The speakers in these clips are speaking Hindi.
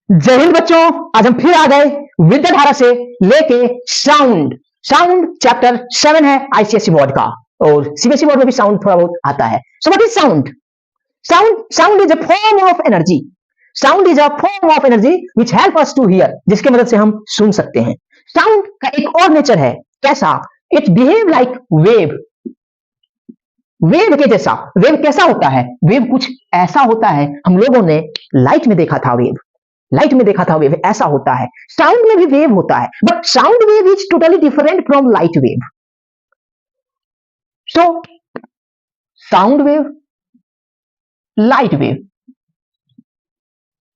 जय हिंद बच्चों, आज हम फिर आ गए विद्याधारा से लेके साउंड। साउंड चैप्टर 7 है आईसीएसई बोर्ड का, और सीबीएसई बोर्ड में भी साउंड थोड़ा बहुत आता है। So what is sound? Sound is a form of energy. Sound is a form of energy which help us to hear, जिसके मदद से हम सुन सकते हैं। साउंड का एक और नेचर है, कैसा? It behave like wave. Wave के जैसा। वेव कैसा होता है? वेव कुछ ऐसा होता है, हम लोगों ने लाइट में देखा था वेव। लाइट में देखा था वेव ऐसा होता है। साउंड में भी वेव होता है, but sound wave is totally different from light wave. So sound wave, light wave,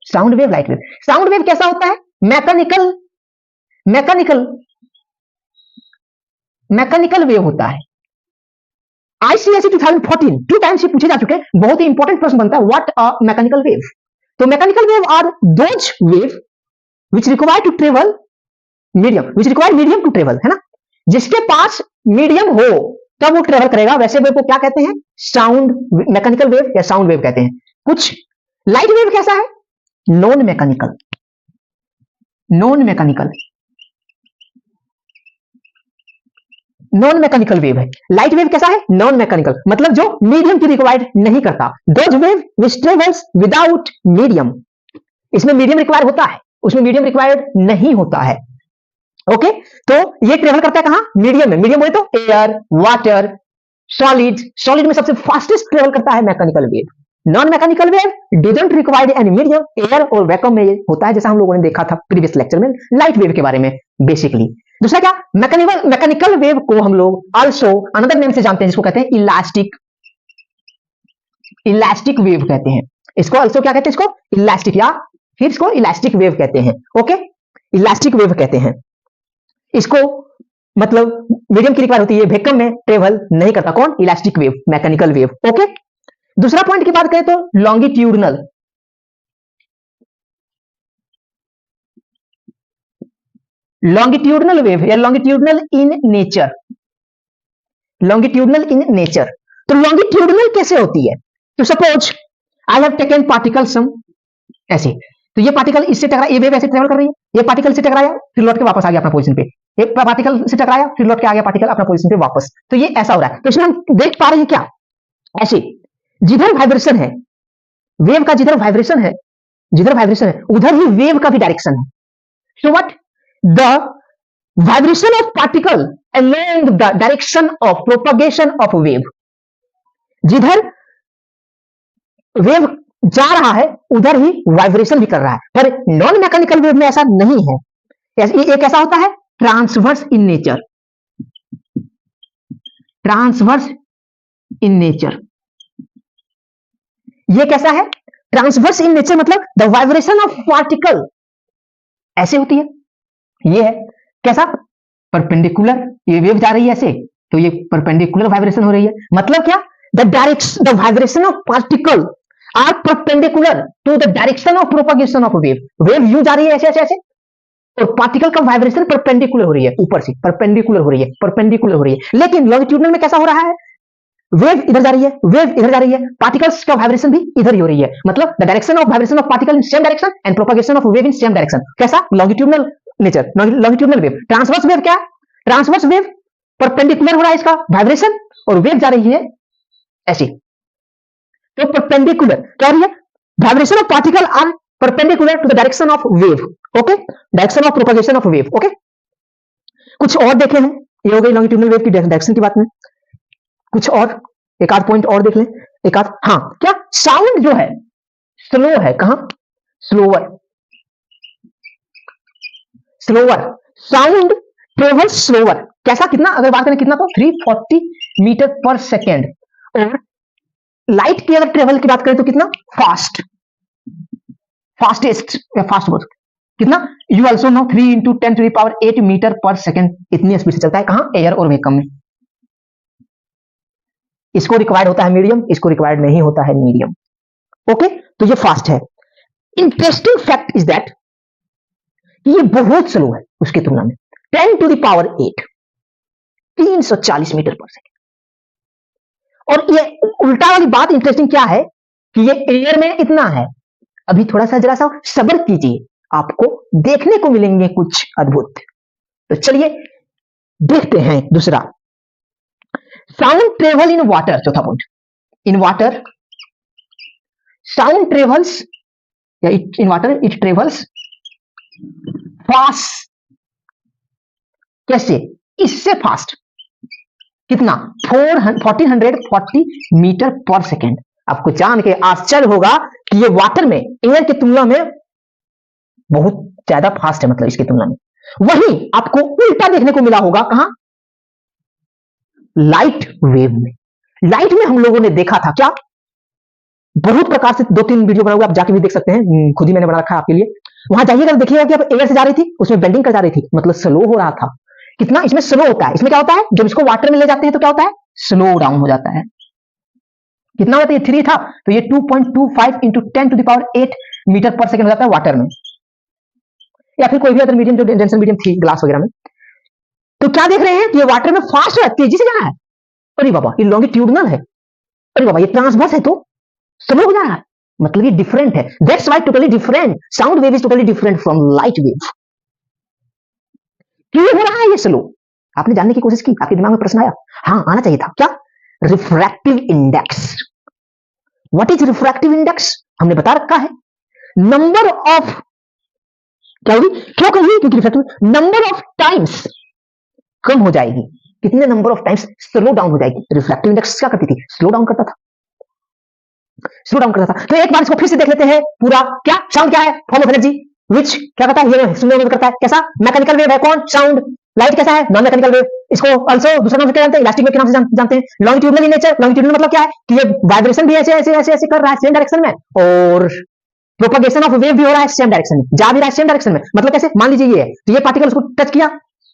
sound wave, light wave. Sound wave कैसा होता है? मैकेनिकल मैकेनिकल वेव होता है। आईसीएसई 2014 टू टाइम्स ये पूछे जा चुके हैं, बहुत ही इंपॉर्टेंट प्रश्न बनता है, व्हाट अ मैकेनिकल वेव। तो mechanical wave are those wave which require to travel medium, which require medium to travel, है ना। जिसके पास मीडियम हो तब वो ट्रेवल करेगा। वैसे वेव को क्या कहते हैं? साउंड, मैकेनिकल वेव या साउंड वेव कहते हैं। कुछ लाइट वेव कैसा है? Non mechanical. Non mechanical wave है। लाइट वेव कैसा है? नॉन मैकेनिकल, मतलब जो मीडियम की रिक्वायर्ड नहीं करता। Those wave which travels without medium. इसमें मीडियम रिक्वायर होता है, उसमें मीडियम रिक्वायर्ड नहीं होता है। ओके, तो ये ट्रेवल करता है कहां? मीडियम में। मीडियम बोले तो एयर, वाटर, सॉलिड में सबसे फास्टेस्ट ट्रेवल करता है mechanical wave. Non mechanical wave doesn't required any medium. Air और वैक्यूम में होता है, जैसा हम लोगों ने देखा था प्रीवियस लेक्चर में लाइट वेव के बारे में बेसिकली। दूसरा क्या? मैकेनिकल वेव को हम लोग आल्सो अनदर नेम से जानते हैं, जिसको कहते हैं इलास्टिक वेव कहते हैं। इसको आल्सो क्या कहते हैं? इसको इलास्टिक, या फिर इसको इलास्टिक वेव कहते हैं। ओके, इलास्टिक वेव कहते हैं इसको। मतलब मीडियम की रिक्वायर होती है, वैक्यूम में ट्रेवल नहीं करता। कौन? Elastic wave, mechanical wave. Okay, दूसरा पॉइंट की बात करें तो लॉन्गिट्यूडनल। लॉन्गिट्यूडनल वेव या longitudinal in nature. Longitudinal in nature, तो लॉन्गिट्यूडनल कैसे होती है? तो suppose I have taken particle some ऐसे, तो ये पार्टिकल इससे टकराया, ये वेव ऐसे ट्रेवल कर रही है, ये पार्टिकल से टकराया फिर लौट के वापस आ गया अपना पोजीशन पे, एक पार्टिकल से टकराया फिर लौट के आ गया पार्टिकल अपना पोजीशन पे वापस। तो ये ऐसा हो रहा है। तो इसमें हम देख पा रहे हैं क्या? ऐसे जिधर वाइब्रेशन है, वेव का जिधर वाइब्रेशन है उधर ही वेव का भी डायरेक्शन है। So what? The vibration of particle along the direction of propagation of wave. जिधर वेव जा रहा है उधर ही वाइब्रेशन भी कर रहा है, पर नॉन मैकेनिकल वेव में ऐसा नहीं है। ये कैसा होता है? Transverse in nature. Transverse in nature, ये कैसा है? ट्रांसवर्स इन नेचर, मतलब द वाइब्रेशन ऑफ पार्टिकल ऐसे होती है। ये है कैसा? परपेंडिकुलर। ये वेव जा रही है ऐसे, तो ये परपेंडिकुलर वाइब्रेशन हो रही है। मतलब क्या? The vibration of particle are perpendicular to the direction of propagation of wave. Wave यूं जा रही है ऐसे ऐसे ऐसे, और पार्टिकल का वाइब्रेशन परपेंडिकुलर हो रही है, ऊपर से परपेंडिकुलर हो रही है। लेकिन लॉन्गिट्यूडनल में कैसा हो रहा है? वेव इधर जा रही है, पार्टिकल्स का वाइब्रेशन भी इधर ही हो रही है। मतलब the direction of vibration of particle in same direction and propagation of wave in same direction. कैसा? Longitudinal nature, longitudinal wave. Transverse wave क्या? ट्रांसवर्स वेव परपेंडिकुलर हो रहा है इसका वाइब्रेशन, और वेव जा रही है ऐसी। तो परपेंडिकुलर क्या हो रही है? Vibration of particle are perpendicular to the direction of wave. Okay, direction of propagation of wave. Okay, कुछ और देखे हैं, ये हो गई लॉन्गिट्यूडनल वेव की डायरेक्शन की बात में। कुछ और एक आध पॉइंट और देख लें, एक आध। हाँ, क्या? साउंड जो है स्लो है। कहां? स्लोअर। Sound travel slower. कैसा? कितना? अगर बात करें कितना, तो 340 मीटर पर सेकेंड। और लाइट की अगर ट्रेवल की बात करें तो कितना? फास्टेस्ट या फास्ट बोल कितना? You also know 3 into 10⁸ metre per second, इतनी स्पीड से चलता है। कहां? एयर और वैक्यूम में। इसको रिक्वायर्ड होता है मीडियम, इसको रिक्वायर्ड नहीं होता है मीडियम। ओके, तो ये फास्ट है। इंटरेस्टिंग फैक्ट इज दैट ये बहुत स्लो है उसकी तुलना में। 10⁸ 340 मीटर पर सेकेंड। और ये उल्टा वाली बात इंटरेस्टिंग क्या है कि ये एयर में इतना है। अभी थोड़ा सा जरा सा सब्र कीजिए, आपको देखने को मिलेंगे कुछ अद्भुत। तो चलिए देखते हैं दूसरा, साउंड ट्रेवल इन वाटर। चौथा point, in water sound travels या in water it travels fast. कैसे? इससे फास्ट। कितना? 1440 मीटर पर सेकेंड। आपको जान के आश्चर्य होगा कि ये वाटर में एयर की तुलना में बहुत ज्यादा फास्ट है, मतलब इसकी तुलना में। वहीं आपको उल्टा देखने को मिला होगा, कहां? लाइट वेव में। लाइट में हम लोगों ने देखा था क्या, बहुत प्रकार से 2-3 वीडियो बना हुआ, आप जाके भी देख सकते हैं, खुद ही मैंने बना रखा है आपके लिए। वहां जाइएगा तो देखिएगा कि आप एयर से जा रही थी, उसमें बेंडिंग कर जा रही थी, मतलब स्लो हो रहा था। कितना इसमें स्लो होता है? इसमें क्या होता है, जब इसको वाटर में ले जाते हैं तो क्या होता है? स्लो डाउन हो जाता है। कितना होता है? 3 था, तो ये 2.25 इंटू 10⁸ मीटर पर सेकेंड हो जाता है वाटर में, या फिर कोई भी अदर मीडियम जो डेंसर मीडियम थी ग्लास वगैरह में। तो क्या देख रहे हैं कि ये वाटर में फास्ट है, तेजी से जा रहा है। अरे बाबा, ये लॉन्गिट्यूडनल है। अरे बाबा, ये ट्रांसवर्स है तो स्लो हो जा रहा है, मतलब ये डिफरेंट है। That's why totally different, sound wave is totally different from light wave. क्यों हो रहा है ये स्लो? आपने जानने की कोशिश की? आपके दिमाग में प्रश्न आया? हाँ, आना चाहिए था। क्या? Refractive index. What is refractive index? हमने बता रखा है, नंबर ऑफ, क्या होगी, क्यों कही? क्योंकि रिफ्रैक्टिव नंबर ऑफ टाइम्स कम हो जाएगी। कितने number of times slow down हो जाएगी। रिफ्रैक्टिव इंडेक्स क्या करती थी? स्लो डाउन करता था, स्लो डाउन करता था। तो एक बार इसको फिर से देख लेते हैं पूरा। क्या साउंड क्या है? फॉर्म ऑफ एनर्जी विच क्या करता है? ये सुनने में करता है। कैसा? मैकेनिकल वेव है। कौन? साउंड। लाइट कैसा है? Non mechanical wave. इसको ऑल्सो दूसरा नाम से क्या जानते हैं? इलास्टिक वेव के नाम से जानते हैं। Longitudinal in nature. लॉन्गिट्यूडनल मतलब क्या है कि ये वाइब्रेशन भी ऐसे ऐसे ऐसे ऐसे कर रहा है सेम डायरेक्शन में, और प्रोपगेशन ऑफ वेव भी हो रहा है सेम डायरेक्शन में, जा भी रहा है सेम डायरेक्शन में। मतलब कैसे? मान लीजिए ये है, तो ये पार्टिकल उसको टच किया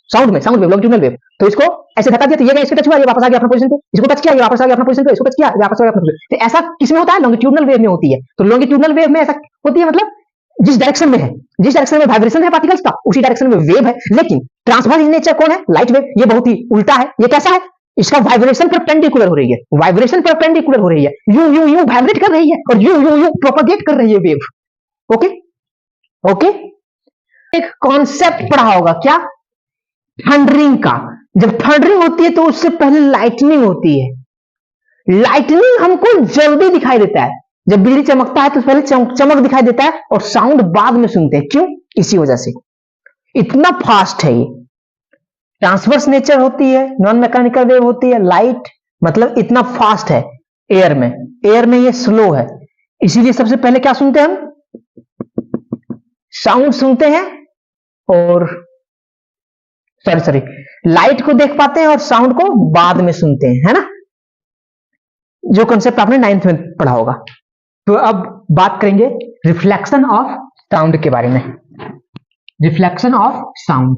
साउंड में, साउंड वेव, लॉन्गिट्यूडनल वेव, तो इसको ऐसे धक्का दिया तो ये इसको टच हुआ, ये वापस आ गया अपना पोजीशन पे। इसको टच किया, ये वापस आ गया अपना पोजीशन पे। इसको टच किया, ये वापस आ गया अपना पोजीशन पे। तो ऐसा किसमें होता है? लॉन्गिट्यूडनल वेव में होती है। तो लॉन्गिट्यूडनल वेव में ऐसा होती है, मतलब जिस डायरेक्शन में है, जिस डायरेक्शन में वाइब्रेशन है पार्टिकल्स का, उसी डायरेक्शन में वेव है। लेकिन ट्रांसवर्स इन नेचर कौन है? Light wave. ये बहुत ही उल्टा है। ये कैसा है? इसका वाइब्रेशन परपेंडिकुलर हो रही है, वाइब्रेशन परपेंडिकुलर हो रही है, यू यू यू वाइब्रेट कर रही है और यू यू यू प्रोपगेट कर रही है वेव। Okay okay. एक कॉन्सेप्ट पढ़ा होगा, क्या? थंडरिंग का। जब थंडरिंग होती है तो उससे पहले लाइटनिंग होती है। लाइटनिंग हमको जल्दी दिखाई देता है, जब बिजली चमकता है तो पहले चमक दिखाई देता है और साउंड बाद में सुनते हैं। क्यों? इसी वजह से इतना फास्ट है ये। ट्रांसवर्स नेचर होती है, नॉन मैकेनिकल वेव होती है, लाइट, मतलब इतना फास्ट है। एयर में ये स्लो है, इसीलिए सबसे पहले क्या सुनते हैं हम? साउंड सुनते हैं, और सॉरी लाइट को देख पाते हैं और साउंड को बाद में सुनते हैं, है ना? जो कंसेप्ट आपने 9th में पढ़ा होगा। तो अब बात करेंगे रिफ्लेक्शन ऑफ साउंड के बारे में। Reflection of sound,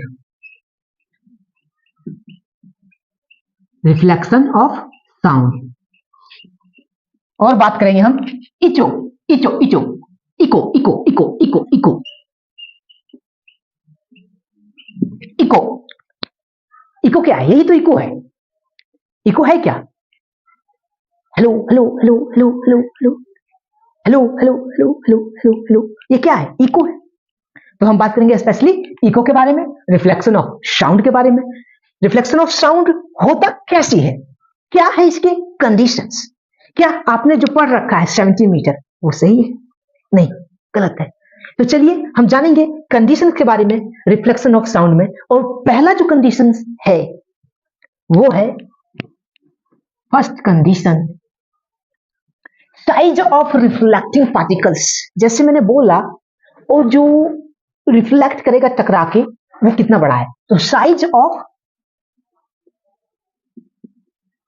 reflection of sound. और बात करेंगे हम echo echo echo echo echo echo echo echo echo echo क्या है? यही तो इको है। इको है क्या? Hello hello hello hello hello hello hello hello hello hello hello hello, ये क्या है? इको है। तो हम बात करेंगे स्पेशली इको के बारे में, रिफ्लेक्शन ऑफ साउंड के बारे में। रिफ्लेक्शन ऑफ साउंड होता कैसी है, क्या है इसके कंडीशंस? क्या आपने जो पढ़ रखा है 70 मीटर वो सही है? नहीं, गलत है। तो चलिए हम जानेंगे कंडीशन के बारे में रिफ्लेक्शन ऑफ साउंड में। और पहला जो कंडीशन है वो है, first condition, size of reflecting particles. जैसे मैंने बोला, वो जो रिफ्लेक्ट करेगा टकरा के वो कितना बड़ा है, तो साइज ऑफ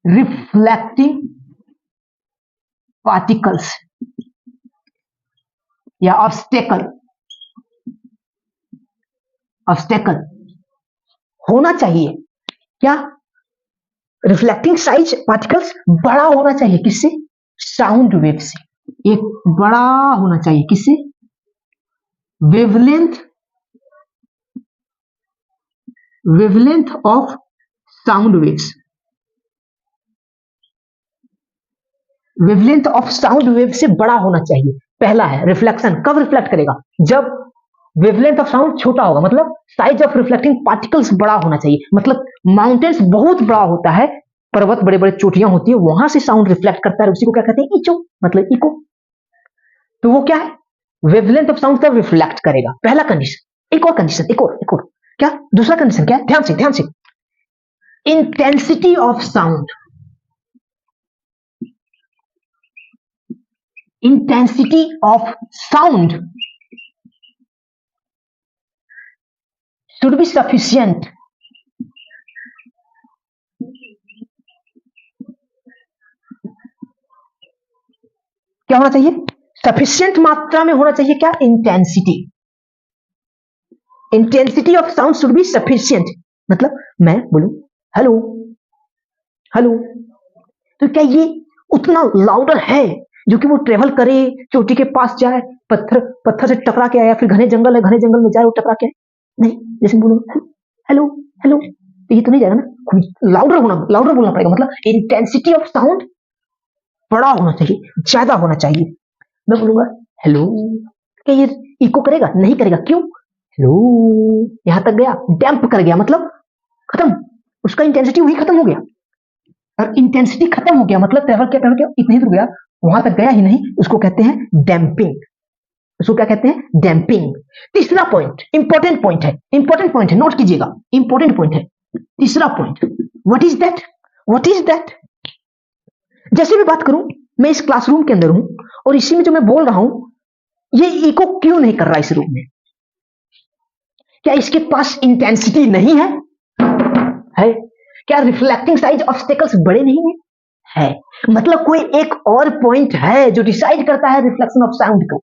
रिफ्लेक्टिंग पार्टिकल्स या ऑब्स्टेकल होना चाहिए। क्या? रिफ्लेक्टिंग साइज पार्टिकल्स बड़ा होना चाहिए। किससे? साउंड वेव से। एक बड़ा होना चाहिए, किससे? Wavelength of sound waves. Wavelength of sound wave से बड़ा होना चाहिए। पहला है रिफ्लेक्शन। कब रिफ्लेक्ट करेगा? जब वेवलेंथ ऑफ साउंड छोटा होगा, मतलब साइज ऑफ रिफ्लेक्टिंग पार्टिकल्स बड़ा होना चाहिए, मतलब माउंटेन्स बहुत बड़ा होता है, पर्वत बड़े बड़े चोटियां होती है, वहां से साउंड रिफ्लेक्ट करता है, उसी को क्या कहते हैं, इचो, मतलब इको। तो वो क्या है, वेवलेंथ ऑफ साउंड तब रिफ्लेक्ट करेगा, पहला कंडीशन। एक और कंडीशन, एक और क्या, दूसरा कंडीशन क्या है, ध्यान से intensity of sound, intensity of sound should be sufficient क्या होना चाहिए, सफिशिएंट मात्रा में होना चाहिए, क्या, intensity of sound should be sufficient, मतलब मैं बोलूं हेलो हेलो, तो क्या ये उतना लाउडर है जो कि वो ट्रेवल करे, चोटी के पास जाए, पत्थर से टकरा के आया, फिर घने जंगल है, घने जंगल में जाए वो टकरा के, नहीं, जैसे बोलो हेलो हेलो, तो ये तो नहीं जाएगा ना, लाउडर बोलना पड़ेगा, मतलब इंटेंसिटी ऑफ साउंड बड़ा होना चाहिए, ज्यादा होना चाहिए। मैं बोलूंगा हेलो, क्या ये इको करेगा, नहीं करेगा, क्यों, हेलो यहां तक गया, डैम्प कर गया, मतलब खत्म, उसका इंटेंसिटी वही खत्म हो गया, और इंटेंसिटी खत्म हो गया मतलब ट्रेवल किया इतना ही दूर गया, वहां तक गया ही नहीं, उसको कहते हैं डैम्पिंग, उसको क्या कहते हैं, डैम्पिंग। तीसरा पॉइंट इंपॉर्टेंट पॉइंट है, नोट कीजिएगा, इंपॉर्टेंट पॉइंट है तीसरा पॉइंट, व्हाट इज दैट, जैसे मैं बात करूं, मैं इस क्लासरूम के अंदर हूं और इसी में जो मैं बोल रहा हूं ये इको क्यों नहीं कर रहा इस रूम में, क्या इसके पास इंटेंसिटी नहीं है, क्या रिफ्लेक्टिंग साइज ऑब्स्टेकल्स बड़े नहीं है, मतलब कोई एक और पॉइंट है जो डिसाइड करता है रिफ्लेक्शन ऑफ साउंड को,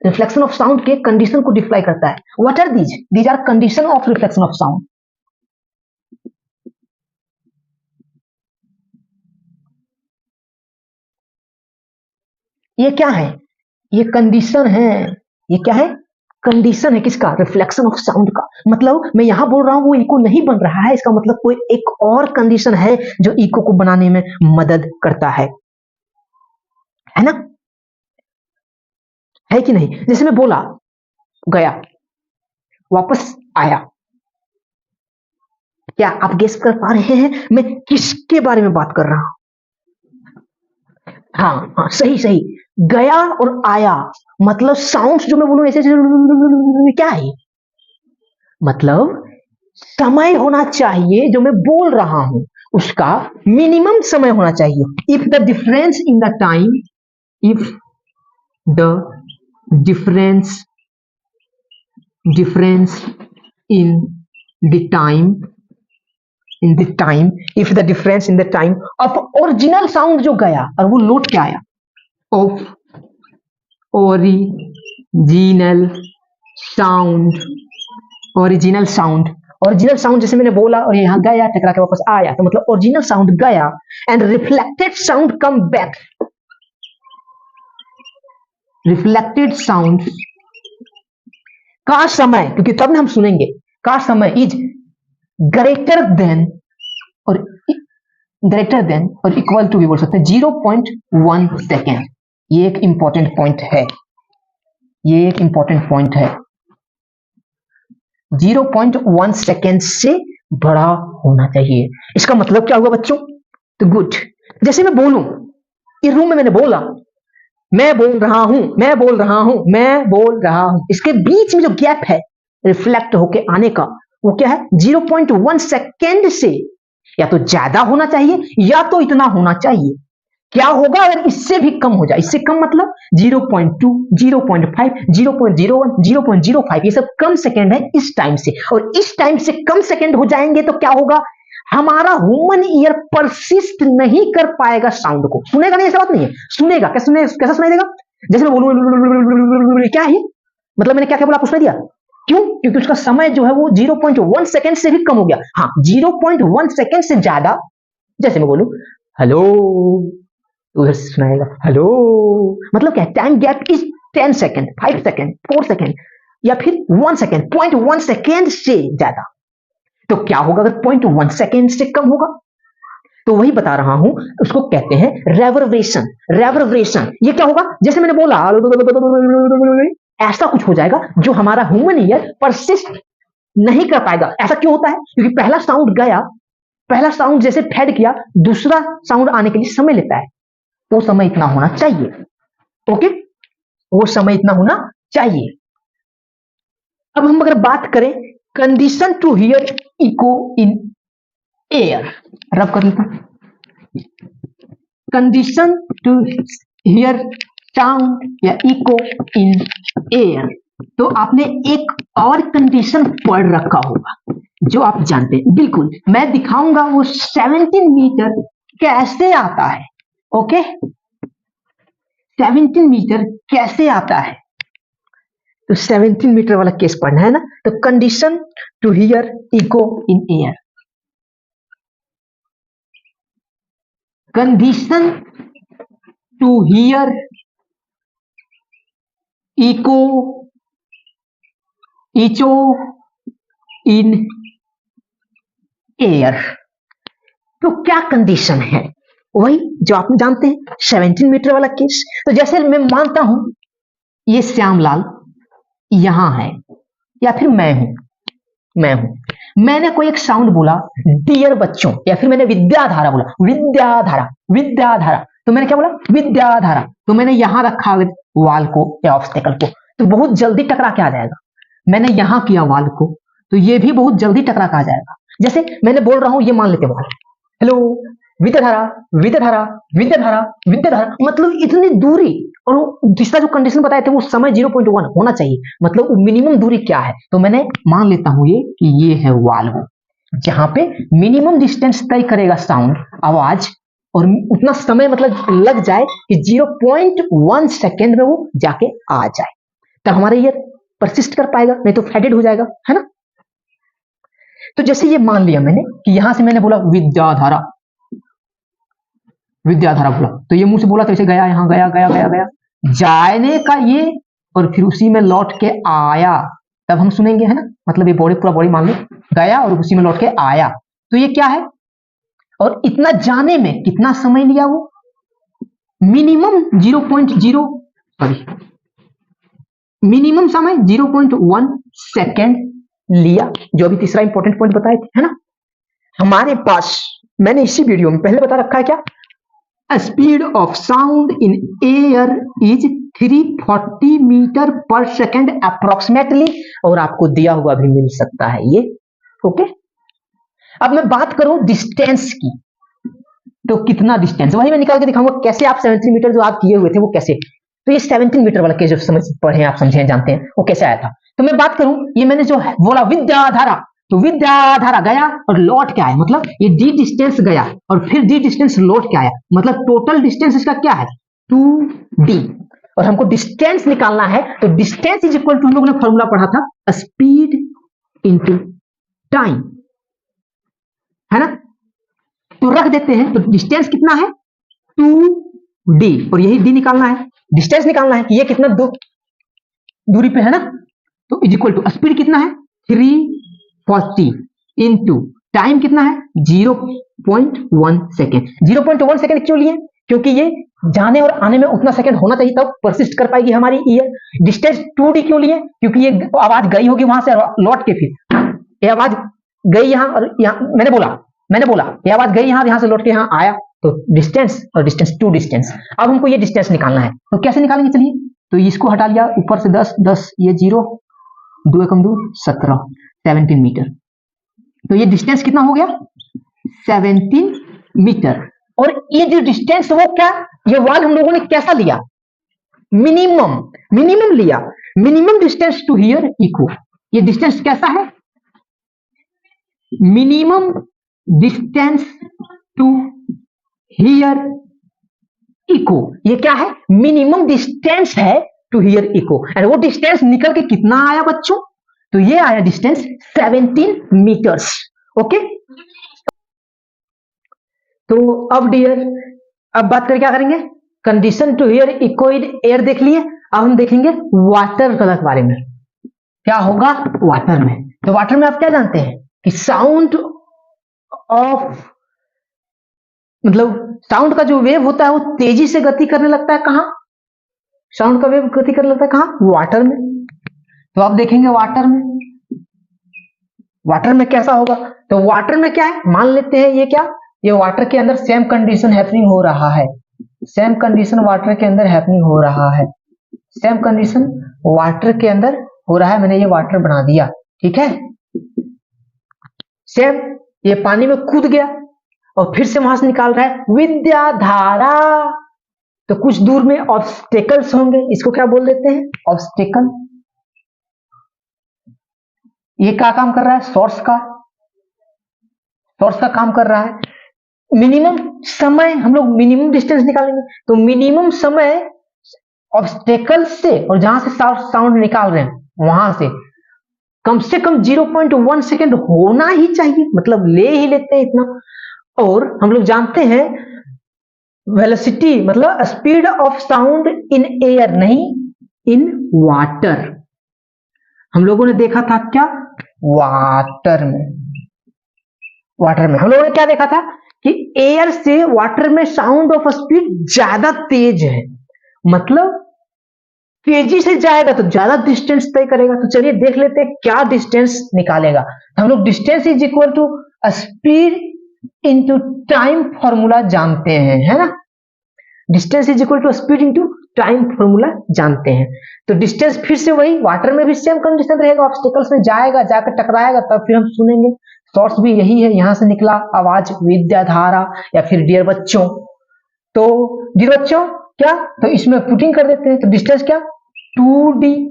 रिफ्लेक्शन ऑफ साउंड के कंडीशन को डिफाइन करता है। What are these are condition of reflection of sound. ये क्या है, ये कंडीशन है, ये क्या है, कंडीशन है किसका, रिफ्लेक्शन ऑफ साउंड का, मतलब मैं यहां बोल रहा हूं वो इको नहीं बन रहा है, इसका मतलब कोई एक और कंडीशन है जो इको को बनाने में मदद करता है ना, है कि नहीं, जैसे मैं बोला गया वापस आया, क्या आप गेस कर पा रहे हैं मैं किसके बारे में बात कर रहा हूं, हाँ सही, गया और आया, मतलब साउंड्स जो मैं बोलूं ऐसे क्या है, मतलब समय होना चाहिए जो मैं बोल रहा हूं उसका मिनिमम समय होना चाहिए, if the difference in the time, if the difference in the time if the difference in the time of original sound जो गया और वो लौट के आया, of original sound जैसे मैंने बोला और यहां गया टकरा के वापस आया, तो मतलब ओरिजिनल साउंड गया and reflected sound come back, reflected sound का समय, क्योंकि तब ना हम सुनेंगे, का समय इज ग्रेटर देन और इक्वल टू भी बोल सकते हैं 0.1 सेकेंड। ये एक इंपॉर्टेंट पॉइंट है, 0.1 सेकेंड से बड़ा होना चाहिए। इसका मतलब क्या हुआ बच्चों, तो गुड, जैसे मैं बोलूं इस रूम में मैंने बोला मैं बोल रहा हूं, इसके बीच में जो गैप है रिफ्लेक्ट होके आने का वो क्या है, 0.1 सेकेंड से या तो ज्यादा होना चाहिए या तो इतना होना चाहिए। क्या होगा अगर इससे भी कम हो जाए, इससे कम मतलब 0.2, 0.5, 0.01, 0.05, ये सब कम सेकेंड है इस टाइम से, और इस टाइम से कम सेकेंड हो जाएंगे तो क्या होगा, हमारा ह्यूमन ईयर परसिस्ट नहीं कर पाएगा साउंड को, सुनेगा नहीं, ऐसा बात नहीं है, सुनेगा, कैसा सुनाई देगा, जैसे मैं बोलूं क्या है, मतलब मैंने क्या बोला आपको सुनाई दिया, क्यों, क्योंकि उसका समय जो है वो 0.1 सेकेंड से भी कम हो गया। हाँ 0.1 सेकेंड से ज्यादा, जैसे मैं बोलूं हेलो, उधर से सुनाएगा हेलो, मतलब क्या, time gap is 10 second, 5 second, 4 second या फिर 1 सेकेंड, 0.1 सेकेंड से ज्यादा। तो क्या होगा अगर 0.1 सेकेंड से कम होगा, तो वही बता रहा हूं, उसको कहते हैं रेवर्बरेशन। ये क्या होगा, जैसे मैंने बोला ऐसा कुछ हो जाएगा जो हमारा ह्यूमन ईयर परसिस्ट नहीं कर पाएगा। ऐसा क्यों होता है? क्योंकि पहला साउंड गया, पहला साउंड जैसे फेड किया, दूसरा साउंड आने के लिए समय लेता है, वो समय इतना होना चाहिए। ओके, वो समय इतना होना चाहिए। अब हम अगर बात करें condition to hear echo in air, रब कर लेता, कंडीशन टू हियर साउंड या इको इन एयर, तो आपने एक और कंडीशन पढ़ रखा होगा जो आप जानते हैं। बिल्कुल, मैं दिखाऊंगा वो 17 मीटर कैसे आता है। ओके, 17 मीटर कैसे आता है, तो 17 मीटर वाला केस पढ़ना है ना। तो condition to hear echo in air, condition to hear echo echo in air, तो क्या कंडीशन है? वही जो आप जानते हैं, 17 मीटर वाला केस। तो जैसे मैं मानता हूं ये श्यामलाल यहां है, या फिर मैं हूं, मैंने कोई एक साउंड बोला डियर बच्चों, या फिर मैंने विद्याधारा बोला, विद्याधारा विद्याधारा, तो मैंने क्या बोला? विद्याधारा। तो मैंने यहां रखा वाल को या ऑब्स्टेकल को, तो बहुत जल्दी टकरा के आ जाएगा। मैंने यहां किया वाल को, तो ये भी बहुत जल्दी टकरा के आ जाएगा। जैसे मैंने बोल रहा हूं, ये मान लेते वाल, हेलो विद्याधारा विद्याधारा विद्याधारा विद्याधारा, मतलब इतनी दूरी, और तीसरा जो कंडीशन बताए थे वो समय 0.1 होना चाहिए, मतलब मिनिमम दूरी क्या है? तो मैंने मान लेता हूं ये कि ये है वाल्व, जहां पे मिनिमम डिस्टेंस तय करेगा साउंड, आवाज, और उतना समय मतलब लग जाए कि 0.1 सेकेंड में वो जाके आ जाए, तब हमारे ये परसिस्ट कर पाएगा, नहीं तो फेडेड हो जाएगा, है ना। तो जैसे ये मान लिया मैंने कि यहां से मैंने बोला विद्याधारा विद्याधारा बोला, तो ये मुंह से बोला तो इसे गया, यहां गया गया गया गया, जाने का ये, और फिर उसी में लौट के आया, तब हम सुनेंगे, है ना। मतलब ये बॉडी, पूरा बॉडी मान लो गया और उसी में लौट के आया, तो ये क्या है? और इतना जाने में कितना समय लिया? वो मिनिमम 0.0, सॉरी, मिनिमम समय 0.1 सेकेंड लिया, जो अभी तीसरा इंपॉर्टेंट पॉइंट बताए थे, है ना। हमारे पास, मैंने इसी वीडियो में पहले बता रखा है क्या, speed of sound in air is 340 metre per second approximately, और आपको दिया हुआ भी मिल सकता है ये। ओके, अब मैं बात करूं डिस्टेंस की, तो कितना डिस्टेंस, वही मैं निकाल के दिखाऊंगा कैसे आप 17 मीटर जो आप किए हुए थे वो कैसे। तो ये 17 मीटर वाला केस जो समझ पढ़े, आप समझे, जानते हैं वो कैसे आया था। तो मैं बात करूं, ये मैंने जो बोला विद्याधारा, तो विद्याधारा गया और लौट के आया, मतलब ये डी डिस्टेंस गया और फिर डी डिस्टेंस लौट के आया, मतलब टोटल डिस्टेंस इसका क्या है? 2d, और हमको डिस्टेंस निकालना है, तो डिस्टेंस इज इक्वल टू, हम लोगों ने फॉर्मूला पढ़ा था, स्पीड इंटू टाइम, है ना। तो रख देते हैं, तो डिस्टेंस कितना है? 2d, और यही d निकालना है, डिस्टेंस निकालना है कि ये कितना दूरी पे है ना। तो इज इक्वल टू स्पीड कितना है? 340 इंटू टाइम कितना है? 0.1 सेकेंड। 0.1 सेकेंड क्यों लिए? क्योंकि ये जाने और आने में उतना सेकंड होना चाहिए, तब परसिस्ट कर पाएगी हमारी ईयर। डिस्टेंस 2d क्यों लिए? क्योंकि ये आवाज गई होगी वहां से लौट के, फिर ये आवाज गई यहां और यहां, मैंने बोला ये आवाज गई यहां से लौट के यहां आया, तो डिस्टेंस और डिस्टेंस 2 डिस्टेंस। अब हमको ये डिस्टेंस निकालना है, तो कैसे निकालेंगे? चलिए, तो इसको हटा लिया, ऊपर से 10 10, ये 0, 2 एकम 2, 17, 17 मीटर। तो ये डिस्टेंस कितना हो गया? 17 मीटर। और ये जो डिस्टेंस वो क्या, ये वाल हम लोगों ने कैसा लिया? मिनिमम लिया, minimum distance to hear echo. ये डिस्टेंस कैसा है? Minimum distance to hear echo. ये क्या है? मिनिमम डिस्टेंस है टू हियर इको, एंड वो डिस्टेंस निकल के कितना आया बच्चों? तो ये आया डिस्टेंस 17 मीटर्स। ओके, तो अब डियर, अब बात करके क्या करेंगे? Condition to hear echo in air देख लिए, अब हम देखेंगे वाटर के बारे में। क्या होगा वाटर में? तो वाटर में आप क्या जानते हैं कि साउंड ऑफ, मतलब साउंड का जो वेव होता है वो तेजी से गति करने लगता है कहां? साउंड का वेव गति कर लेता है कहाँ? वाटर में। तो आप देखेंगे वाटर में कैसा होगा? तो वाटर में क्या है, मान लेते हैं ये क्या, ये वाटर के अंदर सेम कंडीशन हैपनिंग हो रहा है, सेम कंडीशन वाटर के अंदर हैपनिंग हो रहा है, सेम कंडीशन वाटर के अंदर हो रहा है। मैंने ये वाटर बना दिया, ठीक है। सेम ये पानी में कूद गया और फिर से वहां से निकाल रहा है विद्याधारा। तो कुछ दूर में ऑब्स्टेकल्स होंगे, इसको क्या बोल देते हैं? ऑब्स्टेकल। ये क्या काम कर रहा है? सोर्स का काम कर रहा है। मिनिमम समय, हम लोग मिनिमम डिस्टेंस निकालेंगे, तो मिनिमम समय ऑब्स्टेकल से और जहां से साउंड निकाल रहे हैं वहां से कम 0.1 सेकेंड होना ही चाहिए, मतलब ले ही लेते हैं इतना। और हम लोग जानते हैं वेलोसिटी मतलब speed of sound in air, नहीं इन वाटर। हम लोगों ने देखा था क्या? वाटर में हम लोगों ने क्या देखा था कि एयर से वाटर में साउंड ऑफ स्पीड ज्यादा तेज है, मतलब तेजी से जाएगा तो ज्यादा डिस्टेंस तय करेगा। तो चलिए देख लेते हैं क्या डिस्टेंस निकालेगा। हम लोग distance is equal to speed into time formula जानते हैं, है ना। Distance is equal to speed into time formula जानते हैं। तो डिस्टेंस फिर से वही, वाटर में भी सेम कंडीशन रहेगा, ऑब्स्टेकल्स में जाएगा, जाकर टकराएगा, तब फिर हम सुनेंगे। सोर्स भी यही है, यहां से निकला आवाज विद्याधारा या फिर डियर बच्चों। तो डियर बच्चों क्या, तो इसमें पुटिंग कर देते हैं। तो डिस्टेंस क्या, 2d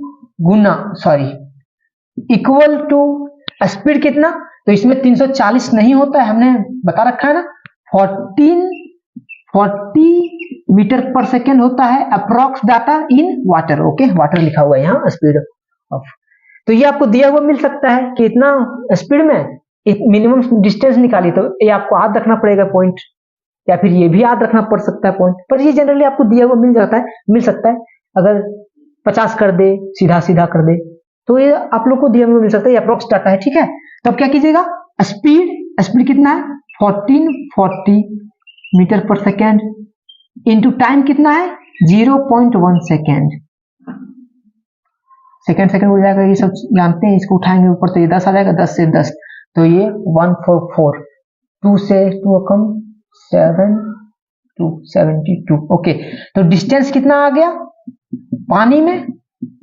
इक्वल टू स्पीड कितना, तो इसमें 340 नहीं होता है, हमने बता रखा है ना, 40 मीटर पर सेकेंड होता है approx data in water. Okay, water लिखा हुआ है यहाँ स्पीड ऑफ। तो ये आपको दिया हुआ मिल सकता है कि इतना स्पीड में मिनिमम डिस्टेंस निकाली, तो ये आपको याद रखना पड़ेगा पॉइंट, या फिर ये भी याद रखना पड़ सकता है पॉइंट, पर ये जनरली आपको दिया हुआ मिल सकता है। अगर 50 कर दे, सीधा कर दे, तो ये आप लोग को दिया हुआ मिल सकता है, अप्रोक्स डाटा है, ठीक है। तब क्या कीजिएगा, स्पीड कितना है 1440 metre per second into time कितना है 0.1 सेकेंड हो जाएगा। ये सब जानते हैं, इसको उठाएंगे ऊपर तो ये 10 आ जाएगा, 10 से 10 तो ये 144, 2 से 2 कम 7 2 72। ओके, तो डिस्टेंस कितना आ गया पानी में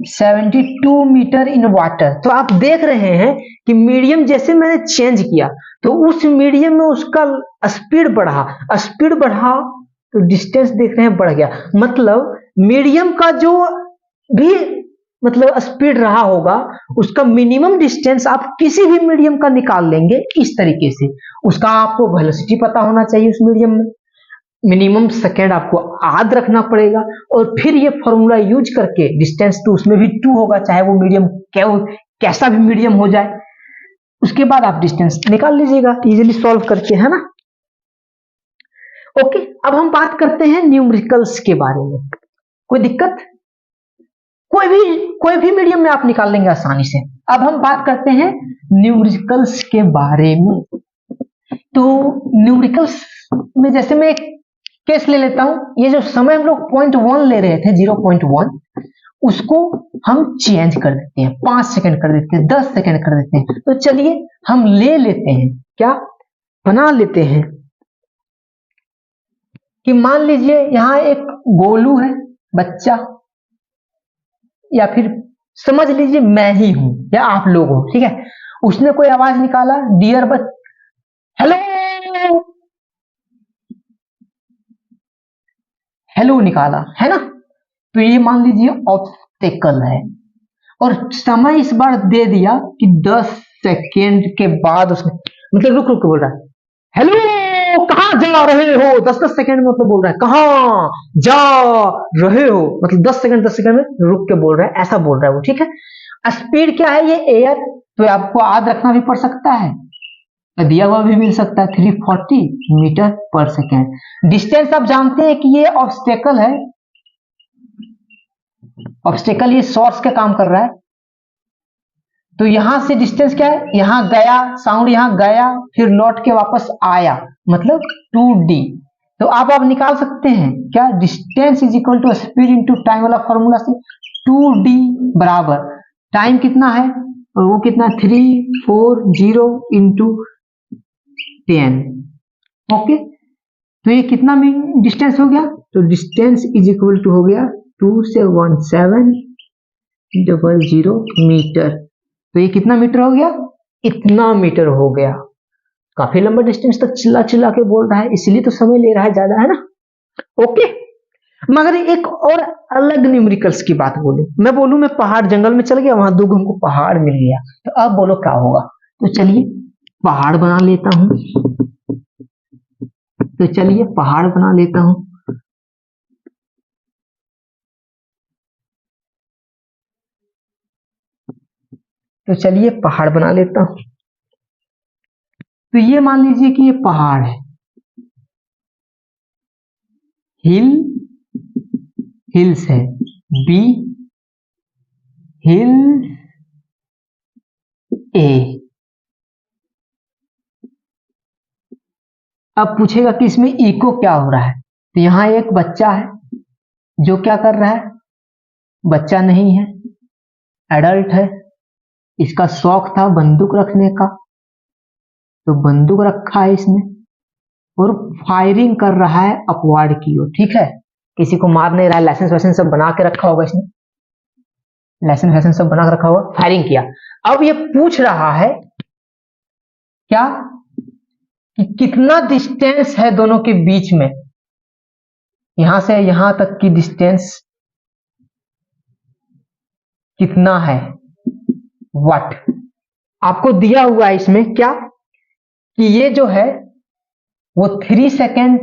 72 मीटर इन वाटर। तो आप देख रहे हैं कि मीडियम जैसे मैंने चेंज किया तो उस मीडियम में उसका स्पीड बढ़ा तो डिस्टेंस देख रहे हैं बढ़ गया। मतलब मीडियम का जो भी मतलब स्पीड रहा होगा उसका मिनिमम डिस्टेंस आप किसी भी मीडियम का निकाल लेंगे इस तरीके से। उसका आपको वेलोसिटी पता होना चाहिए, उस मीडियम में मिनिमम सेकेंड आपको याद रखना पड़ेगा, और फिर ये फॉर्मूला यूज करके डिस्टेंस टू उसमें भी 2 होगा, चाहे वो मीडियम कैसा भी मीडियम हो जाए, उसके बाद आप डिस्टेंस निकाल लीजिएगा इजीली सॉल्व करके, है ना। ओके, अब हम बात करते हैं न्यूमेरिकल्स के बारे में। कोई दिक्कत? कोई भी मीडियम में आप निकाल लेंगे आसानी से। अब हम बात करते हैं न्यूमेरिकल्स के बारे में। तो न्यूमेरिकल्स में जैसे मैं एक केस ले लेता हूं, ये जो समय हम लोग 0.1 ले रहे थे 0.1, उसको हम चेंज कर देते हैं, 5 सेकंड कर देते हैं, 10 सेकंड कर देते हैं। तो चलिए हम ले लेते हैं, क्या बना लेते हैं कि मान लीजिए यहां एक गोलू है बच्चा, या फिर समझ लीजिए मैं ही हूं या आप लोग हो, ठीक है। उसने कोई आवाज निकाला, डियर हेलो निकाला, है ना। तो ये मान लीजिए ऑब्स्टेकल है, और समय इस बार दे दिया कि 10 सेकेंड के बाद उसने मतलब रुक रुक बोल रहा है, हेलो कहां जा रहे हो, 10 सेकेंड में मतलब बोल रहा है कहां जा रहे हो, मतलब 10 सेकेंड में रुक के बोल रहा है, ऐसा बोल रहा है वो, ठीक है। स्पीड क्या है, ये एयर, तो आपको याद रखना भी पड़ सकता है, दिया हुआ भी मिल सकता है 340 मीटर पर सेकेंड। डिस्टेंस आप जानते हैं कि ये ऑब्स्टेकल है, ऑब्स्टेकल ये सोर्स का काम कर रहा है, तो यहां से डिस्टेंस क्या है, यहां गया साउंड, यहां गया फिर लौट के वापस आया, मतलब 2d। तो आप निकाल सकते हैं क्या, distance is equal to speed into time वाला फॉर्मूला से 2d बराबर टाइम कितना है और वो कितना 340 इंटू 10। ओके, तो ये कितना डिस्टेंस हो गया, तो डिस्टेंस इज इक्वल टू हो गया 2 से 1700 मीटर। तो ये कितना मीटर हो गया, इतना मीटर हो गया। काफी लंबा डिस्टेंस तक चिल्ला चिल्ला के बोल रहा है, इसलिए तो समय ले रहा है ज्यादा, है ना। ओके, मगर एक और अलग न्यूमेरिकल्स की बात बोलूं, मैं बोलूं मैं पहाड़ जंगल में चल गया, वहां दो हमको पहाड़ मिल गया, तो अब बोलो क्या होगा। तो चलिए पहाड़ बना लेता हूं, तो चलिए पहाड़ बना लेता हूं। तो चलिए पहाड़ बना लेता हूं। तो ये मान लीजिए कि ये पहाड़ है, हिल्स है, बी हिल्स ए। अब पूछेगा कि इसमें इको क्या हो रहा है, तो यहां एक बच्चा है जो क्या कर रहा है, बच्चा नहीं है, एडल्ट है, इसका शौक था बंदूक रखने का, तो बंदूक रखा है इसने और फायरिंग कर रहा है अपवार्ड की ओर, ठीक है, किसी को मार नहीं रहा है, लाइसेंस वाइसेंस सब बना के रखा होगा इसने, लाइसेंस वाइसेंस सब बना के रखा होगा, फायरिंग किया। अब ये पूछ रहा है क्या कि कितना डिस्टेंस है दोनों के बीच में, यहां से यहां तक की डिस्टेंस कितना है, व्हाट। आपको दिया हुआ है इसमें क्या कि ये जो है वो 3 सेकेंड,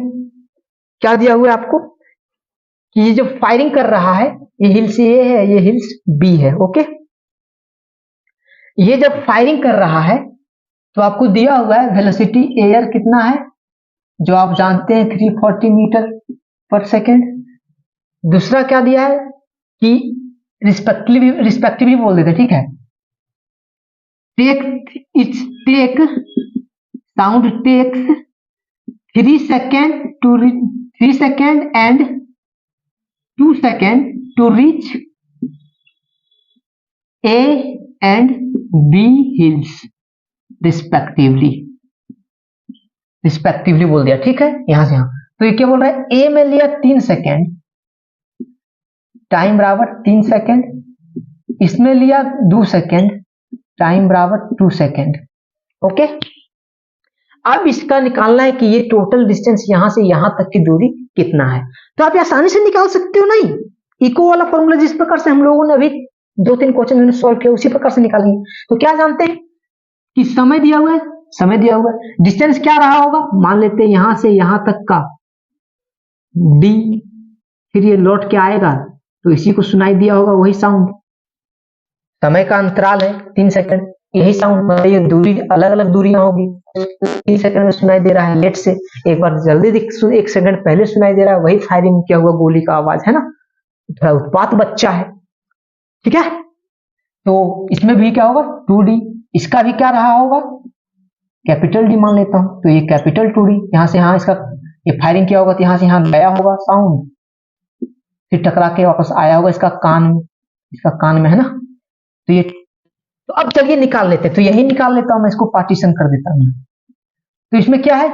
क्या दिया हुआ है आपको कि ये जो फायरिंग कर रहा है ये हिल्स ए है, ये हिल्स बी है। ओके, ये जब फायरिंग कर रहा है तो आपको दिया हुआ है वेलोसिटी एयर कितना है, जो आप जानते हैं 340 मीटर पर सेकेंड। दूसरा क्या दिया है कि रिस्पेक्टिवली बोल देते, ठीक है, take sound takes 3 second and 2 second to reach A and B hills respectively बोल दिया, ठीक है, यहां से यहां। तो ये क्या बोल रहा है, ए में लिया 3 सेकेंड, टाइम बराबर 3 सेकेंड, इसमें लिया 2 सेकेंड, टाइम बराबर 2 सेकेंड। ओके, अब इसका निकालना है कि ये टोटल डिस्टेंस यहां से यहां तक की दूरी कितना है। तो आप आसानी से निकाल सकते हो, नहीं इको वाला फॉर्मूला जिस प्रकार से हम लोगों ने अभी 2-3 क्वेश्चन सॉल्व किया उसी प्रकार से निकालेंगे। तो क्या जानते हैं कि समय दिया हुआ है, समय दिया हुआ है, डिस्टेंस क्या रहा होगा, मान लेते हैं यहां से यहां तक का डी, फिर ये लौट के आएगा तो इसी को सुनाई दिया होगा वही साउंड, समय का अंतराल है 3 सेकंड, यही साउंड, ये दूरी अलग अलग दूरियां होगी, 3 सेकंड में सुनाई दे रहा है, लेट से एक बार जल्दी 1 सेकंड पहले सुनाई दे रहा है, वही फायरिंग किया हुआ गोली का आवाज है ना, थोड़ा उत्पात बच्चा है, ठीक है। तो इसमें भी क्या होगा 2D, इसका भी क्या रहा होगा कैपिटल डी मान लेता हूं, तो ये कैपिटल 2D, यहां से यहां इसका ये फायरिंग किया होगा तो यहां से यहां गया होगा साउंड, फिर टकरा के वापस आया होगा इसका कान में, इसका कान में है ना। तो ये, तो अब चलिए निकाल लेते हैं, तो यही निकाल लेता हूं मैं, इसको पार्टीशन कर देता हूं। तो इसमें क्या है,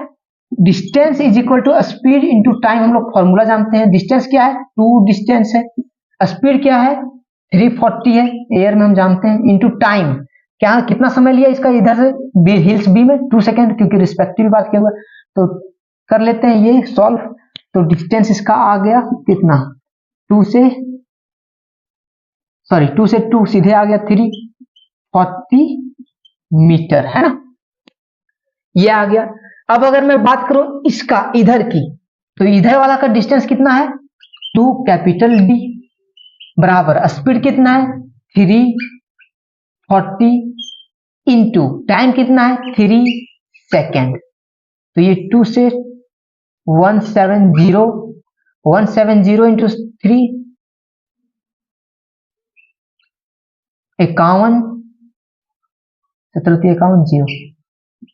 distance is equal to speed into time, हम लोग फॉर्मूला जानते हैं, डिस्टेंस क्या है 2 डिस्टेंस है, स्पीड क्या है 340 है एयर में हम जानते हैं, इंटू टाइम क्या कितना समय लिया इसका इधर से हिल्स बी में 2 सेकेंड, क्योंकि रिस्पेक्टिव बात किया हुआ, तो कर लेते हैं ये सॉल्व। तो डिस्टेंस इसका आ गया कितना 2 से 2 सीधे आ गया 340 मीटर, है ना, ये आ गया। अब अगर मैं बात करूं इसका इधर की, तो इधर वाला का डिस्टेंस कितना है 2 कैपिटल डी बराबर स्पीड कितना है 340 इंटू टाइम कितना है 3 सेकेंड, तो ये 2 से 170 इंटू 3 51 17 51 0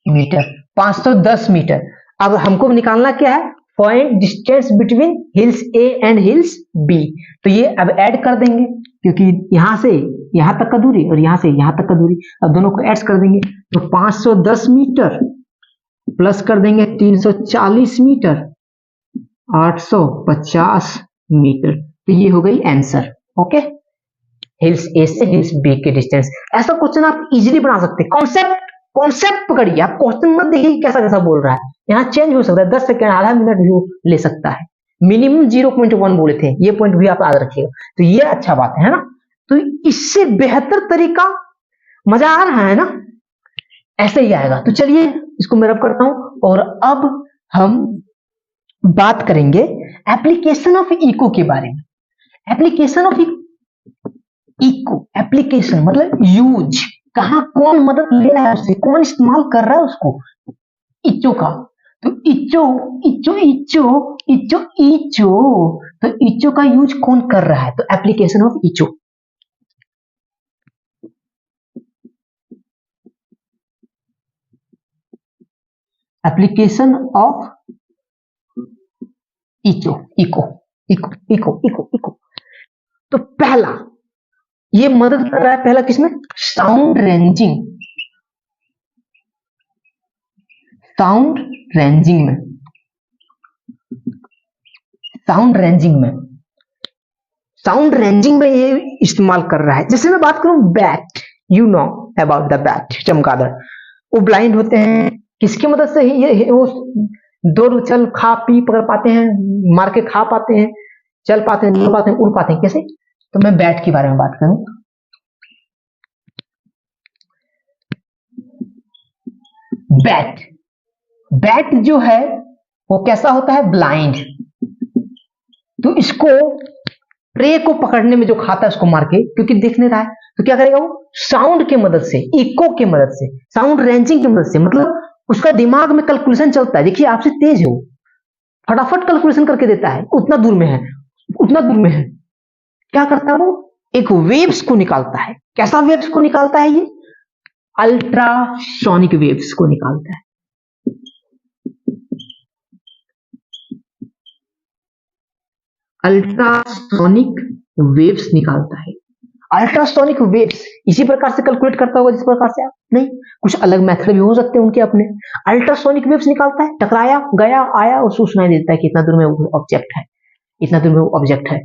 मीटर, 510 मीटर। अब हमको निकालना क्या है point distance between hills A and hills B. तो ये अब ऐड कर देंगे, क्योंकि यहां से यहां तक का दूरी और यहां से यहां तक का दूरी, अब दोनों को ऐड कर देंगे। तो 510 मीटर प्लस कर देंगे 340 मीटर 850 मीटर। तो ये हो गई आंसर। ओके, हिल्स ए से हिल्स बी के डिस्टेंस। ऐसा क्वेश्चन आप इजीली बना सकते हैं। कॉन्सेप्ट पकड़िए, आप क्वेश्चन मत देखिए कैसा कैसा बोल रहा है, यहाँ चेंज हो सकता है, 10 सेकंड आधा मिनट भी ले सकता है। मिनिमम 0.1 बोले थे, ये पॉइंट भी आप याद रखिएगा। तो ये अच्छा बात है ना। तो इससे बेहतर तरीका, मजा आ रहा है ना, ऐसे ही आएगा। तो चलिए इसको मैं रब करता हूं और अब हम बात करेंगे एप्लीकेशन ऑफ इको के बारे में। एप्लीकेशन ऑफ इको, एप्लीकेशन मतलब यूज, कहां कौन मदद ले रहा है उससे, कौन इस्तेमाल कर रहा है उसको, इचो का। तो इचो इचो इचो इचो इचो, तो इचो का यूज कौन कर रहा है? तो application of echo. Application of echo, echo echo echo echo echo. तो पहला ये मदद कर रहा है, पहला किसमें? साउंड रेंजिंग, साउंड रेंजिंग में, साउंड रेंजिंग में, साउंड रेंजिंग में ये इस्तेमाल कर रहा है। जैसे मैं बात करूं bat, you know about the bat, चमगादड़, वो ब्लाइंड होते हैं, किसकी मदद से ये वो दौड़ चल खा पी पकड़ पाते हैं, मार के खा पाते हैं, चल पाते हैं, दौड़ पाते हैं, उड़ पाते हैं, कैसे? तो मैं बैट के बारे में बात करूं, बैट, बैट जो है वो कैसा होता है? ब्लाइंड। तो इसको प्रे को पकड़ने में जो खाता है उसको मार के, क्योंकि देख नहीं रहा है, तो क्या करेगा वो? साउंड की मदद से, इको की मदद से, साउंड रेंजिंग की मदद से, मतलब उसका दिमाग में कैलकुलेशन चलता है। देखिए आपसे तेज हो, फटाफट कैलकुलेशन करके देता है, उतना दूर में है, उतना दूर में है। क्या करता है वो? एक वेव्स को निकालता है। कैसा वेव्स को निकालता है? ये अल्ट्रासोनिक वेव्स को निकालता है। अल्ट्रासोनिक वेव्स निकालता है। अल्ट्रासोनिक वेव्स इसी प्रकार से कैलकुलेट करता होगा जिस प्रकार से आप, नहीं, कुछ अलग मेथड भी हो सकते हैं उनके अपने। अल्ट्रासोनिक वेव्स निकालता है, टकराया गया आया, उसको सुनाई देता है कि इतना दूर में वो ऑब्जेक्ट है, इतना दूर में वो ऑब्जेक्ट है,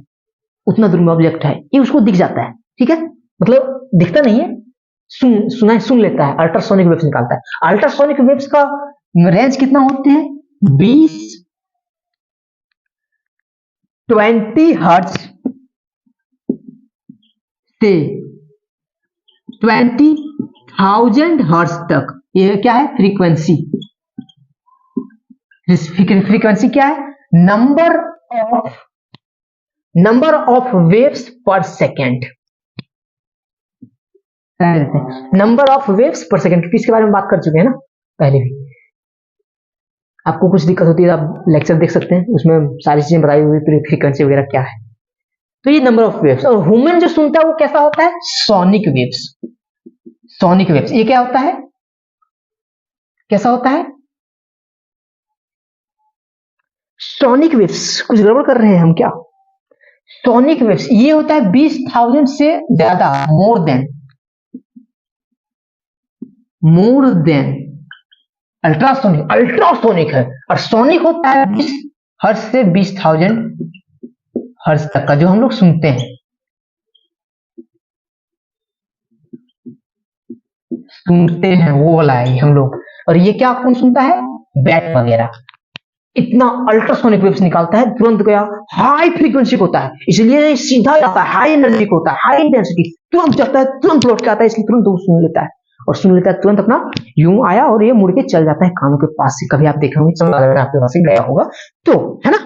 उतना दूर में ऑब्जेक्ट है, ये उसको दिख जाता है। ठीक है, मतलब दिखता नहीं है, सुन लेता है, अल्ट्रासोनिक वेव्स निकालता है। अल्ट्रासोनिक वेव्स का रेंज कितना होते हैं? 20 हर्ट्ज से 20,000 हर्ट्ज तक। ये क्या है? फ्रीक्वेंसी। फ्रीक्वेंसी क्या है? नंबर ऑफ वेव्स पर सेकेंड, नंबर ऑफ वेव्स पर सेकेंड। इसके बारे में बात कर चुके हैं ना पहले भी। आपको कुछ दिक्कत होती है आप लेक्चर देख सकते हैं, उसमें सारी चीजें बताई हुई, फ्रीक्वेंसी वगैरह क्या है। तो ये नंबर ऑफ वेव्स। और ह्यूमन जो सुनता है वो कैसा होता है? Sonic waves. सोनिक वेव्स ये क्या होता है? कैसा होता है? Sonic waves. कुछ गड़बड़ कर रहे हैं हम क्या? सोनिक वेव्स ये होता है 20,000 से ज्यादा, मोर देन अल्ट्रासोनिक। अल्ट्रासोनिक है और सोनिक होता है 20 हर्ट्ज से 20,000 हर्ट्ज तक का जो हम लोग सुनते हैं, वो वाला है हम लोग। और ये क्या कौन सुनता है? बैट वगैरह। इतना अल्ट्रासोनिक वेव्स निकालता है, तुरंत गया, हाई फ्रीक्वेंसी होता है, इसलिए सीधा जाता है, हाई एनर्जी होता है, हाई इंटेंसिटी, तुरंत जाता है, तुरंत लौट के आता है, इसलिए तुरंत वो सुन लेता है, और सुन लेता है तुरंत अपना यूं आया और ये मुड़ के चल जाता है कानों के पास से। कभी आप देख रहे होंगे आपके पास से गया होगा तो, है ना।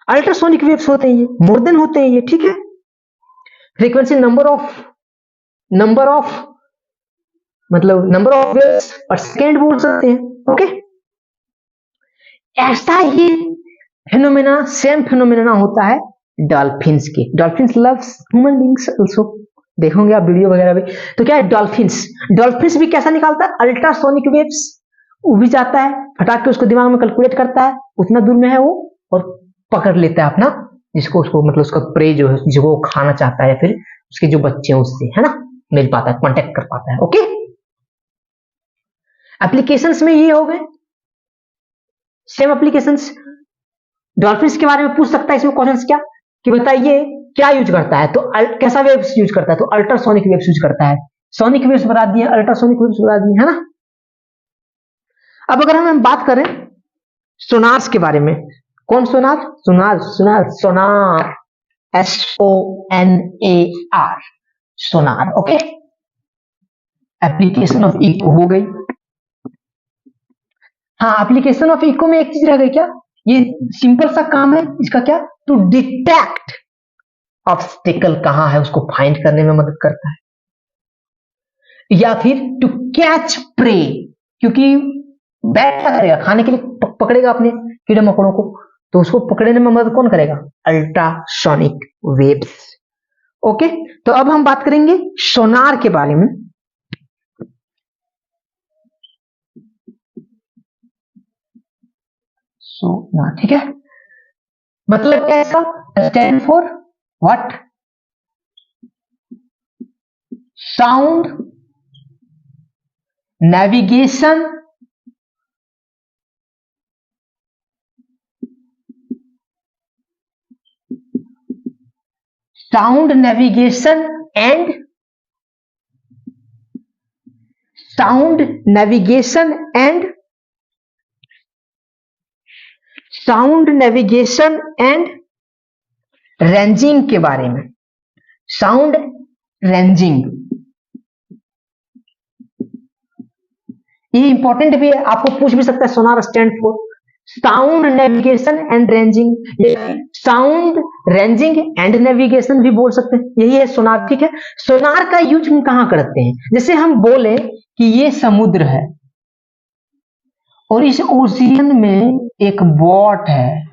अल्ट्रासोनिक वेव्स होते हैं ये, मोर देन होते हैं ये, ठीक है। फ्रीक्वेंसी नंबर ऑफ मतलब नंबर ऑफ वेव्स पर सेकेंड बोल सकते हैं। ओके, ऐसा ही फेनोमेना, सेम फेनोमेना होता है डॉल्फिन्स के। Dolphins loves human beings also, देखोगे आप वीडियो वगैरह भी। तो क्या है? डॉल्फिन्स भी कैसा निकालता है? Ultrasonic waves. भी जाता है, फटाक के उसको दिमाग में कैलकुलेट करता है, उतना दूर में है वो, और पकड़ लेता है अपना जिसको, उसको मतलब उसका प्रे जो है, जिसको वो खाना चाहता है, या फिर उसके जो बच्चे हैं उससे, है ना, मिल पाता है, कांटेक्ट कर पाता है। ओके, एप्लीकेशंस में ये हो गए। सेम एप्लीकेशंस डॉल्फिन्स के बारे में पूछ सकता है इसमें क्वेश्चंस क्या, कि बताइए क्या यूज करता है, तो कैसा वेव्स यूज करता है, तो अल्ट्रासोनिक वेव्स यूज करता है। सोनिक वेव्स बता दिए, अल्ट्रासोनिक वेव्स बता दिए, है ना। अब अगर हम बात करें सोनार्स के बारे में, कौन sonar, sonar sonar sonar, SONAR, sonar. Okay, application of echo हो गई। हाँ, एप्लीकेशन ऑफ इको में एक चीज रह गई क्या, ये सिंपल सा काम है इसका, क्या, टू डिटेक्ट ऑब्स्टिकल कहां है उसको फाइंड करने में मदद करता है, या फिर टू कैच प्रे, क्योंकि बैट क्या करेगा, खाने के लिए पकड़ेगा अपने कीड़े मकोड़ों को, तो उसको पकड़ने में मदद कौन करेगा, अल्ट्रासोनिक वेव्स। ओके, तो अब हम बात करेंगे सोनार के बारे में। सोनार, ठीक है, मतलब कैसा, stand for what, sound navigation sound navigation and sound navigation and sound navigation and ranging के बारे में, sound ranging, ये इंपॉर्टेंट भी है, आपको पूछ भी सकता है, sonar stand for sound navigation and ranging, sound ranging and navigation भी बोल सकते हैं, यही है सोनार। ठीक है, सोनार का यूज हम कहां करते हैं, जैसे हम बोले कि ये समुद्र है और इस ओशियन में एक बोट है,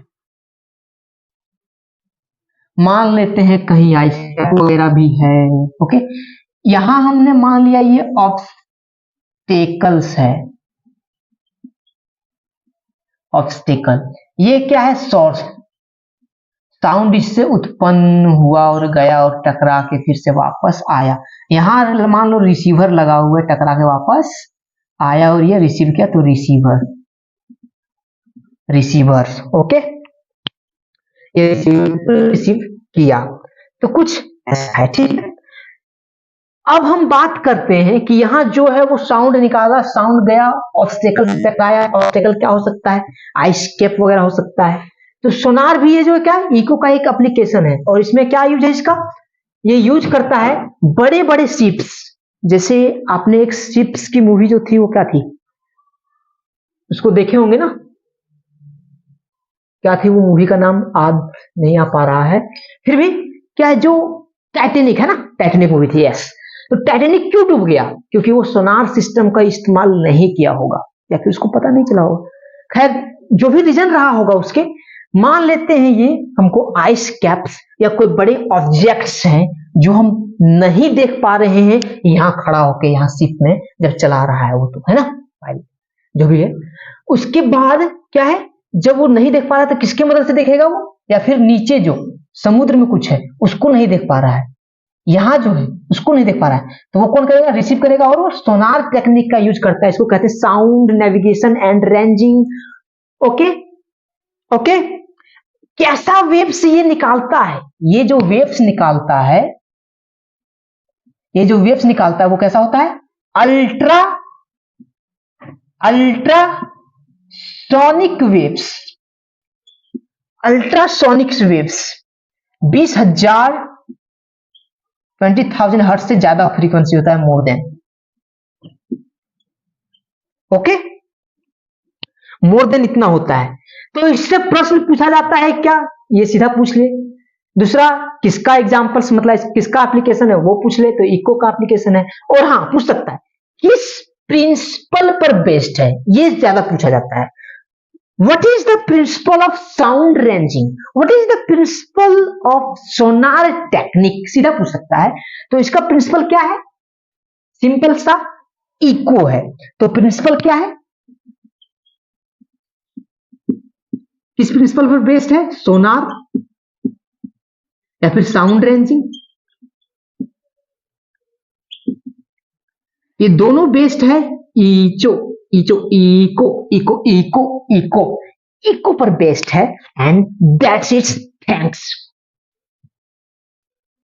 मान लेते हैं कहीं आइस वगैरह भी है। ओके, यहां हमने मान लिया ये ऑब्स्टेकल्स है, ऑब्स्टेकल, ये क्या है, सोर्स, साउंड इससे उत्पन्न हुआ और गया और टकरा के फिर से वापस आया, यहां मान लो रिसीवर लगा हुआ है, टकरा के वापस आया और ये रिसीव किया, तो रिसीवर, रिसीवर्स। ओके, ये रिसीव किया, तो कुछ ऐसा है। ठीक है, अब हम बात करते हैं कि यहां जो है वो साउंड निकाला, साउंड गया, ऑब्स्टेकल तक आया, ऑब्स्टेकल क्या हो सकता है, आइस कैप वगैरह हो सकता है। तो सोनार भी ये जो है क्या, इको का एक एप्लीकेशन है, और इसमें क्या यूज है इसका, ये यूज करता है बड़े बड़े शिप्स, जैसे आपने एक शिप्स की मूवी जो थी वो क्या थी, उसको देखे होंगे ना, क्या थी वो मूवी का नाम, आज नहीं आ पा रहा है, फिर भी क्या है, जो टाइटेनिक है ना, टाइटेनिक मूवी थी, यस। तो टाइटेनिक क्यों डूब गया, क्योंकि वो सोनार सिस्टम का इस्तेमाल नहीं किया होगा, या फिर उसको पता नहीं चला होगा, खैर जो भी रीजन रहा होगा उसके, मान लेते हैं ये हमको आइस कैप्स या कोई बड़े ऑब्जेक्ट्स हैं जो हम नहीं देख पा रहे हैं, यहाँ खड़ा होके यहाँ शिप में जब चला रहा है वो, तो है ना पायलट जो भी है, उसके बाद क्या है, जब वो नहीं देख पा रहा है तो किसके मदद से देखेगा वो, या फिर नीचे जो समुद्र में कुछ है उसको नहीं देख पा रहा है, यहां जो है उसको नहीं देख पा रहा है, तो वो कौन करेगा, रिसीव करेगा, और वो सोनार टेक्निक का यूज करता है, इसको कहते हैं sound navigation and ranging. Okay okay, कैसा वेव्स ये निकालता है, ये जो वेव्स निकालता है, ये जो वेव्स निकालता है वो कैसा होता है, ultrasonic waves, ultrasonic waves 20,000 hertz से ज्यादा फ्रीक्वेंसी होता है, more than. Okay, more than इतना होता है, तो इससे प्रश्न पूछा जाता है क्या, ये सीधा पूछ ले। दूसरा, किसका एग्जांपल्स, मतलब किसका एप्लीकेशन है वो पूछ ले, तो इको का एप्लीकेशन है। और हाँ, पूछ सकता है किस प्रिंसिपल पर बेस्ड है, ये ज्यादा पूछा जाता है। What is the principle of sound ranging? What is the principle of sonar technique? सीधा पूछ सकता है, तो इसका प्रिंसिपल क्या है, सिंपल सा इको है, तो प्रिंसिपल क्या है, किस प्रिंसिपल पर बेस्ड है? सोनार या फिर साउंड रेंजिंग? ये दोनों बेस्ड है echo echo echo echo echo echo echo पर बेस्ड है। And that's it's. थैंक्स।